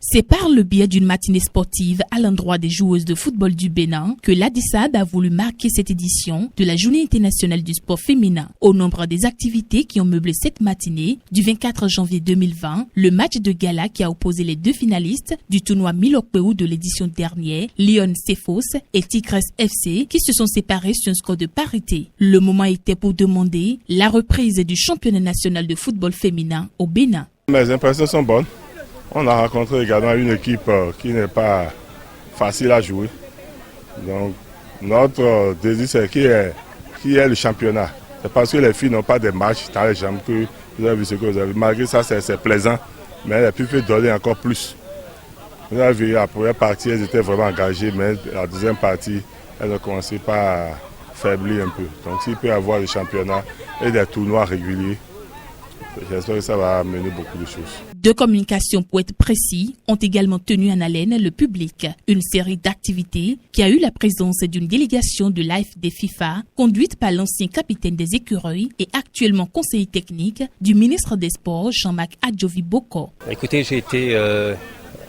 C'est par le biais d'une matinée sportive à l'endroit des joueuses de football du Bénin que l'ADISAD a voulu marquer cette édition de la Journée internationale du sport féminin. Au nombre des activités qui ont meublé cette matinée, du 24 janvier 2020, le match de gala qui a opposé les deux finalistes du tournoi Milokpeu de l'édition dernière, Lyon Cephos et Tigres FC, qui se sont séparés sur un score de parité. Le moment était pour demander la reprise du championnat national de football féminin au Bénin. Mes impressions sont bonnes. On a rencontré également une équipe qui n'est pas facile à jouer. Donc notre désir c'est qui est le championnat. C'est parce que les filles n'ont pas de matchs dans les jambes que vous avez vu ce que vous avez vu. Malgré ça c'est plaisant, mais elles peuvent donner encore plus. Vous avez vu la première partie, elles étaient vraiment engagées, mais la deuxième partie, elles ont commencé par faiblir un peu. Donc s'il peut y avoir le championnat et des tournois réguliers, j'espère que ça va amener beaucoup de choses. Deux communications, pour être précis, ont également tenu en haleine le public. Une série d'activités qui a eu la présence d'une délégation de l'AFD FIFA, conduite par l'ancien capitaine des Écureuils et actuellement conseiller technique du ministre des Sports, Jean-Marc Adjovi Boko. Écoutez, j'ai été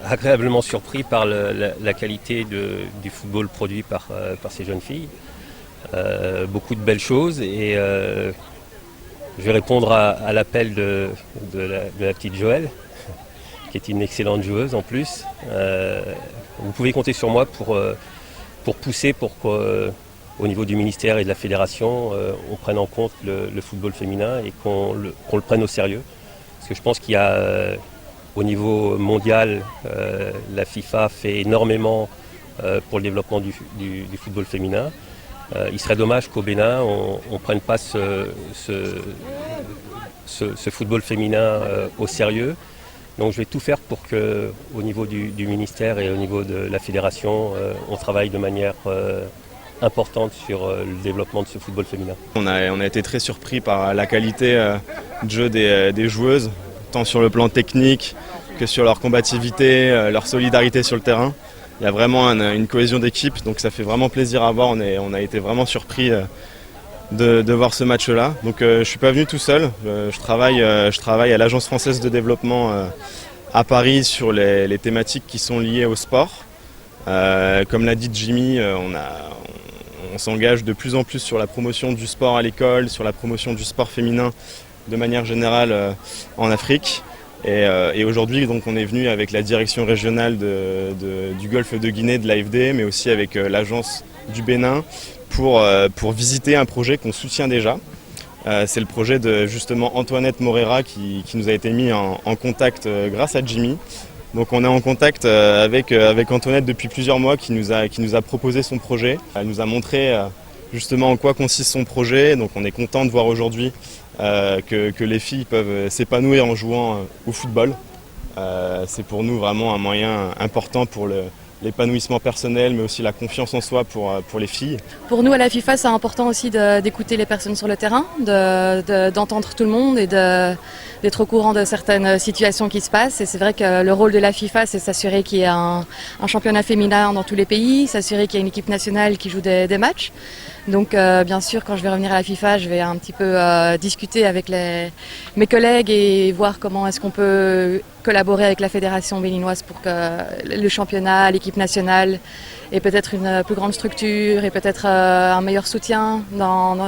agréablement surpris par la qualité du football produit par ces jeunes filles. Beaucoup de belles choses et je vais répondre à l'appel de la petite Joëlle, qui est une excellente joueuse en plus. Vous pouvez compter sur moi pour pousser pour qu'au niveau du ministère et de la fédération, on prenne en compte le football féminin et qu'on le prenne au sérieux. Parce que je pense qu'il y a, au niveau mondial, la FIFA fait énormément pour le développement du football féminin. Il serait dommage qu'au Bénin, on ne prenne pas ce football féminin au sérieux. Donc je vais tout faire pour qu'au niveau du ministère et au niveau de la fédération, on travaille de manière importante sur le développement de ce football féminin. On a été très surpris par la qualité de jeu des joueuses, tant sur le plan technique que sur leur combativité, leur solidarité sur le terrain. Il y a vraiment une cohésion d'équipe, donc ça fait vraiment plaisir à voir. On a été vraiment surpris de voir ce match-là. Donc je ne suis pas venu tout seul. Je travaille à l'Agence française de développement à Paris sur les thématiques qui sont liées au sport. Comme l'a dit Jimmy, on s'engage de plus en plus sur la promotion du sport à l'école, sur la promotion du sport féminin de manière générale en Afrique. Et aujourd'hui, donc, on est venu avec la direction régionale du Golfe de Guinée, de l'AFD, mais aussi avec l'agence du Bénin pour visiter un projet qu'on soutient déjà. C'est le projet de justement Antoinette Morera qui nous a été mis en contact grâce à Jimmy. Donc on est en contact avec Antoinette depuis plusieurs mois qui nous a proposé son projet. Elle nous a montré justement en quoi consiste son projet. Donc on est content de voir aujourd'hui que les filles peuvent s'épanouir en jouant au football. C'est pour nous vraiment un moyen important pour l'épanouissement personnel, mais aussi la confiance en soi pour les filles. Pour nous à la FIFA, c'est important aussi d'écouter les personnes sur le terrain, d'entendre tout le monde et d'être au courant de certaines situations qui se passent. Et c'est vrai que le rôle de la FIFA, c'est s'assurer qu'il y ait un championnat féminin dans tous les pays, s'assurer qu'il y ait une équipe nationale qui joue des matchs. Donc bien sûr, quand je vais revenir à la FIFA, je vais un petit peu discuter avec mes collègues et voir comment est-ce qu'on peut collaborer avec la fédération béninoise pour que le championnat, l'équipe nationale ait peut-être une plus grande structure et peut-être un meilleur soutien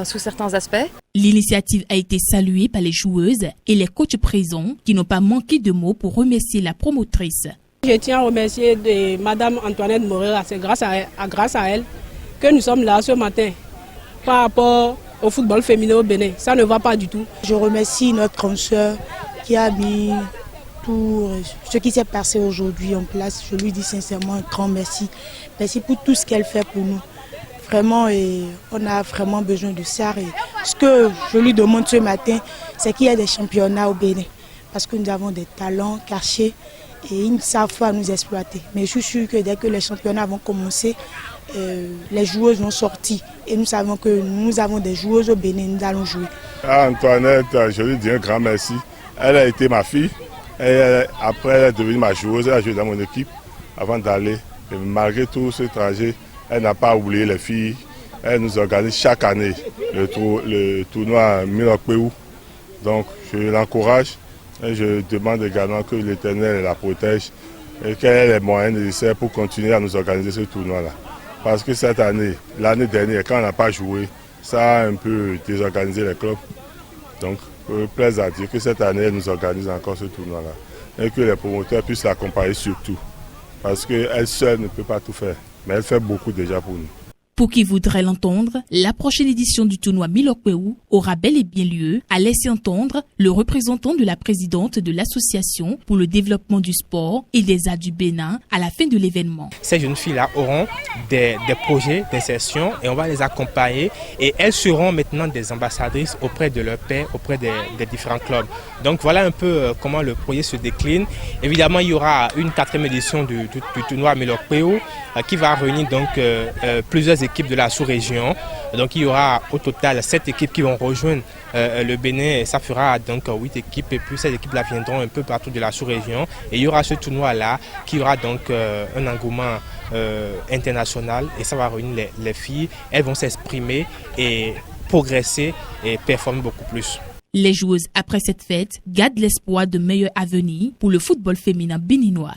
sous certains aspects. L'initiative a été saluée par les joueuses et les coachs présents qui n'ont pas manqué de mots pour remercier la promotrice. Je tiens à remercier Madame Antoinette Morera, c'est grâce à elle que nous sommes là ce matin par rapport au football féminin au Bénin. Ça ne va pas du tout. Je remercie notre consoeur qui a mis tout ce qui s'est passé aujourd'hui en place. Je lui dis sincèrement un grand merci. Merci pour tout ce qu'elle fait pour nous. Vraiment, on a vraiment besoin de ça. Et ce que je lui demande ce matin, c'est qu'il y ait des championnats au Bénin. Parce que nous avons des talents cachés et ils ne savent pas nous exploiter. Mais je suis sûre que dès que les championnats vont commencer, les joueuses vont sortir. Et nous savons que nous avons des joueuses au Bénin, nous allons jouer. À Antoinette, je lui dis un grand merci. Elle a été ma fille. Et après, elle est devenue ma joueuse. Elle a joué dans mon équipe avant d'aller. Et malgré tout ce trajet, elle n'a pas oublié les filles. Elle nous organise chaque année le tournoi Milokpeu. Donc je l'encourage et je demande également que l'Éternel la protège et quels sont les moyens nécessaires pour continuer à nous organiser ce tournoi-là. Parce que cette année, l'année dernière, quand on n'a pas joué, ça a un peu désorganisé les clubs. Donc, il plaise à dire que cette année, elle nous organise encore ce tournoi-là. Et que les promoteurs puissent l'accompagner surtout. Parce qu'elle seule ne peut pas tout faire. Mais elle fait beaucoup déjà pour nous. Pour qui voudrait l'entendre, la prochaine édition du tournoi Milokwewu aura bel et bien lieu, a laissé entendre le représentant de la présidente de l'association pour le développement du sport et des arts du Bénin à la fin de l'événement. Ces jeunes filles-là auront des projets d'insertion et on va les accompagner et elles seront maintenant des ambassadrices auprès de leur père, auprès des différents clubs. Donc voilà un peu comment le projet se décline. Évidemment, il y aura une 4e édition du tournoi Milokwewu qui va réunir donc plusieurs équipes de la sous-région. Donc il y aura au total 7 équipes qui vont rejoindre le Bénin et ça fera donc 8 équipes et puis ces équipes-là viendront un peu partout de la sous-région et il y aura ce tournoi-là qui aura donc un engouement international et ça va réunir les filles. Elles vont s'exprimer et progresser et performer beaucoup plus. Les joueuses après cette fête gardent l'espoir de meilleurs avenirs pour le football féminin béninois.